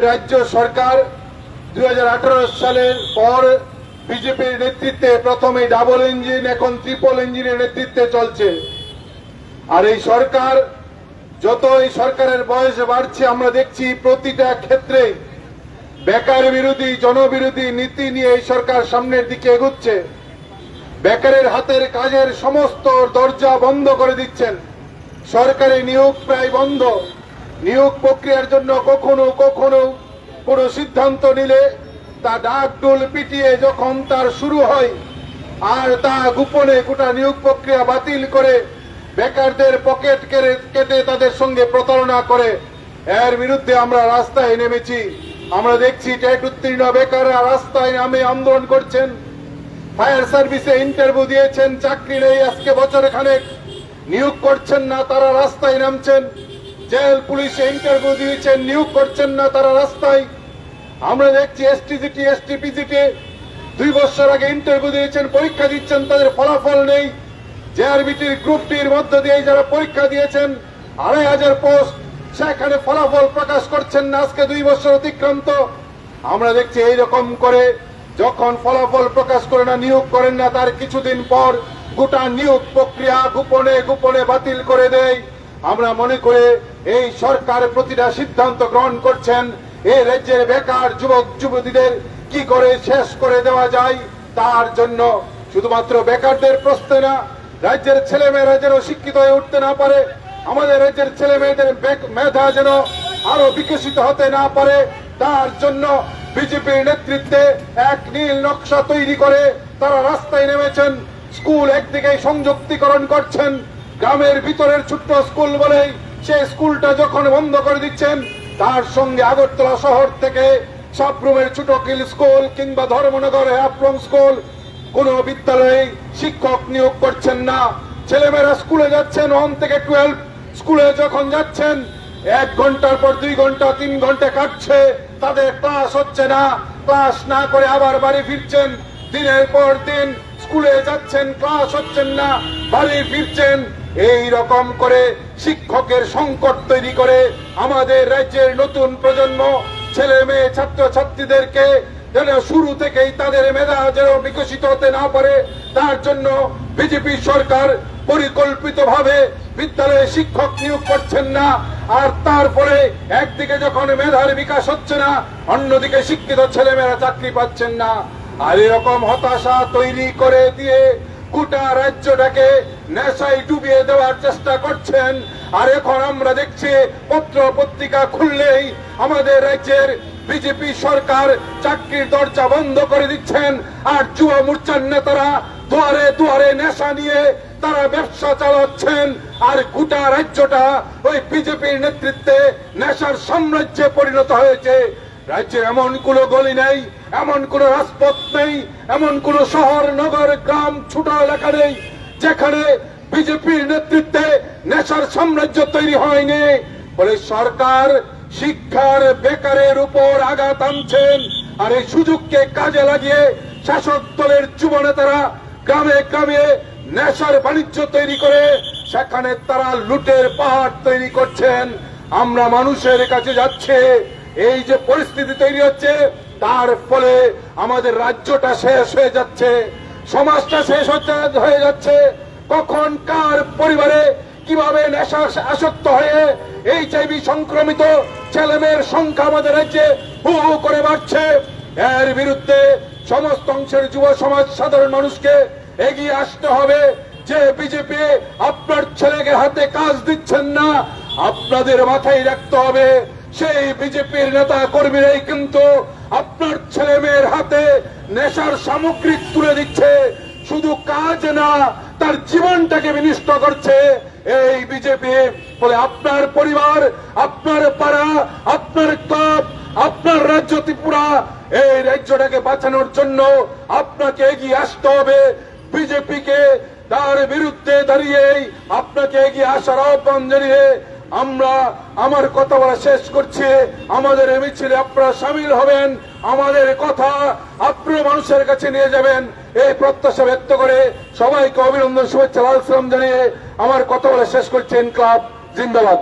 রাজ্য সরকার 2018 সালের পর বিজেপির নেতৃত্বে প্রথমে ডাবল ইঞ্জিন, এখন ট্রিপল ইঞ্জিনের নেতৃত্বে চলছে। আর এই সরকার যত এই সরকারের বয়স বাড়ছে, আমরা দেখছি প্রতিটা ক্ষেত্রে বেকার বিরোধী, জনবিরোধী নীতি নিয়ে এই সরকার সামনের দিকে এগুচ্ছে। বেকারের হাতের কাজের সমস্ত দরজা বন্ধ করে দিচ্ছেন। সরকারি নিয়োগ প্রায় বন্ধ। নিয়োগ প্রক্রিয়ার জন্য কখনো কখনো কোনো সিদ্ধান্ত নিলে তা ডাকডোল পিটিয়ে যখন তার শুরু হয়, আর তা গোপনে গোটা নিয়োগ প্রক্রিয়া বাতিল করে বেকারদের পকেট কেটে তাদের সঙ্গে প্রতারণা করে। এর বিরুদ্ধে আমরা রাস্তায় নেমেছি। আমরা দেখছি টেট উত্তীর্ণ বেকাররা রাস্তায় নামে আন্দোলন করছেন। ফায়ার সার্ভিসে ইন্টারভিউ দিয়েছেন, চাকরি নেই, আজকে বছর খানেক নিয়োগ করছেন না, তারা রাস্তায় নামছেন। জেল পুলিশে ইন্টারভিউ দিয়েছেন, নিয়োগ করছেন না, তারা রাস্তায়। আমরা দেখছি এসটিজিটি, এসটিপিজিটি 2 বছর আগে ইন্টারভিউ দিয়েছেন, পরীক্ষা দিচ্ছেন, তাদের ফলাফল নেই। জেআরবিটির গ্রুপ ডির মধ্য দিয়ে যারা পরীক্ষা দিয়েছেন 2500 পোস্ট, সেখানে ফলাফল প্রকাশ করছেন না, আজকে 2 বছর অতিক্রান্ত। আমরা দেখছি এইরকম করে যখন ফলাফল প্রকাশ করে না, নিয়োগ করেন না, তার কিছুদিন পর গোটা নিয়োগ প্রক্রিয়া গোপনে গোপনে বাতিল করে দেয়। আমরা মনে করে এই সরকার প্রতিটা সিদ্ধান্ত গ্রহণ করছেন এই রাজ্যের বেকার যুবক যুবতীদের কি করে শেষ করে দেওয়া যায় তার জন্য। শুধুমাত্র বেকারদের প্রশ্নে না, রাজ্যের ছেলেমেয়েরা যেন শিক্ষিত হয়ে উঠতে না পারে, আমাদের রাজ্যের ছেলে মেয়েদের মেধা যেন আরো বিকশিত হতে না পারে, তার জন্য বিজেপির নেতৃত্বে এক নীল নকশা তৈরি করে তারা রাস্তায় নেমেছেন। স্কুল একদিকে সংযুক্তিকরণ করছেন, গ্রামের ভিতরের ছোট্ট স্কুল বলেই সেই স্কুলটা যখন বন্ধ করে দিচ্ছেন, তার সঙ্গে আগরতলা শহর থেকে সাবরুমের ছোটকিল স্কুল কিংবা ধর্মনগর হ্যাফলং স্কুল কোন বিদ্যালয়ে শিক্ষক নিয়োগ করছেন না। ছেলেমেয়েরা স্কুলে যাচ্ছেন 1 থেকে 12, স্কুলে যখন যাচ্ছেন 1 ঘন্টার পর 2 ঘন্টা 3 ঘন্টা কাটছে, তাদের ক্লাস হচ্ছে না। ক্লাস না করে আবার বাড়ি ফিরছেন, দিনের পর দিন স্কুলে যাচ্ছেন, ক্লাস হচ্ছেন না, বাড়ি ফিরছেন। এই রকম করে শিক্ষকের সংকট তৈরি করে আমাদের রাজ্যের নতুন প্রজন্ম ছেলে মেয়ে ছাত্র ছাত্রীদেরকে যেন শুরু থেকেই তাদের মেধা যেন বিকশিত হতে না পারে, তার জন্য বিজেপি সরকার পরিকল্পিতভাবে বিদ্যালয়ে শিক্ষক নিয়োগ করছেন না। আর তারপরে একদিকে যখন মেধার বিকাশ হচ্ছে না, অন্যদিকে শিক্ষিত ছেলেমেয়েরা চাকরি পাচ্ছেন না। আর এরকম হতাশা তৈরি করে দিয়ে গোটা রাজ্যটাকে নেশায় ডুবিয়ে দেওয়ার চেষ্টা করছেন। আর এখন আমরা দেখছি পত্র পত্রিকা খুললেই আমাদের রাজ্যের বিজেপি সরকার চাকরির দরজা বন্ধ করে দিচ্ছেন। আর যুব মোর্চার নেতারা দুয়ারে দুয়ারে নেশা নিয়ে তারা ব্যবসা চালাচ্ছেন। আর গোটা রাজ্যটা ওই বিজেপির নেতৃত্বে নেশার সাম্রাজ্যে পরিণত হয়েছে। রাজ্যের এমন কোনো গলি নেই, এমন কোন রাজপথ নেই, এমন কোন শহর নগর গ্রাম ছোট এলাকা নেই যেখানে বিজেপির নেতৃত্বে নেশার সাম্রাজ্য তৈরি হয়নি। বলে সরকার শিক্ষার বেকারের উপর আঘাত আনছেন। আর এই সুযোগকে কাজে লাগিয়ে শাসক দলের যুব নেতারা গ্রামে গ্রামে নেশার বাণিজ্য তৈরি করে সেখানে তারা লুটের পাহাড় তৈরি করছেন। আমরা মানুষের কাছে যাচ্ছে, এই যে পরিস্থিতি তৈরি হচ্ছে তার ফলে আমাদের রাজ্যটা শেষ হয়ে যাচ্ছে, সমাজটা শেষ হয়ে যাচ্ছে। কখন কার পরিবারে কিভাবে নেশা আসক্ত হয়ে HIV সংক্রমিত ছেলেমেয়ের সংখ্যা আমাদের রাজ্যে হু হু করে বাড়ছে। এর বিরুদ্ধে সমস্ত অংশের যুব সমাজ সাধারণ মানুষকে এগিয়ে আসতে হবে যে বিজেপি আপনার ছেলেকে হাতে কাজ দিচ্ছেন না। আপনাদের মাথায় রাখতে হবে সেই বিজেপির নেতা কর্মীরাই কিন্তু আপনার ছেলে মেয়ের হাতে নেশার সামগ্রী তুলে দিচ্ছে। শুধু কাজ না, তার জীবনটাকে বিনষ্ট করছে এই বিজেপি। বলে আপনার পরিবার, আপনার পাড়া, আপনার ক্লাব, আপনার রাজ্য ত্রিপুরা, এই রাজ্যটাকে বাঁচানোর জন্য আপনাকে এগিয়ে আসতে হবে। বিজেপিকে তার বিরুদ্ধে দাঁড়িয়েই আপনাকে এগিয়ে আসার আহ্বান জানিয়ে আমরা আমার কথা বলা শেষ করছি। আমাদের এই মিছিলে আপনারা সামিল হবেন, আমাদের কথা আপনারা মানুষের কাছে নিয়ে যাবেন, এই প্রত্যাশা ব্যক্ত করে সবাইকে অভিনন্দন, শুভেচ্ছা, লাল সালাম জানিয়ে আমার কথা বলা শেষ করছি। ইনকলাব জিন্দাবাদ।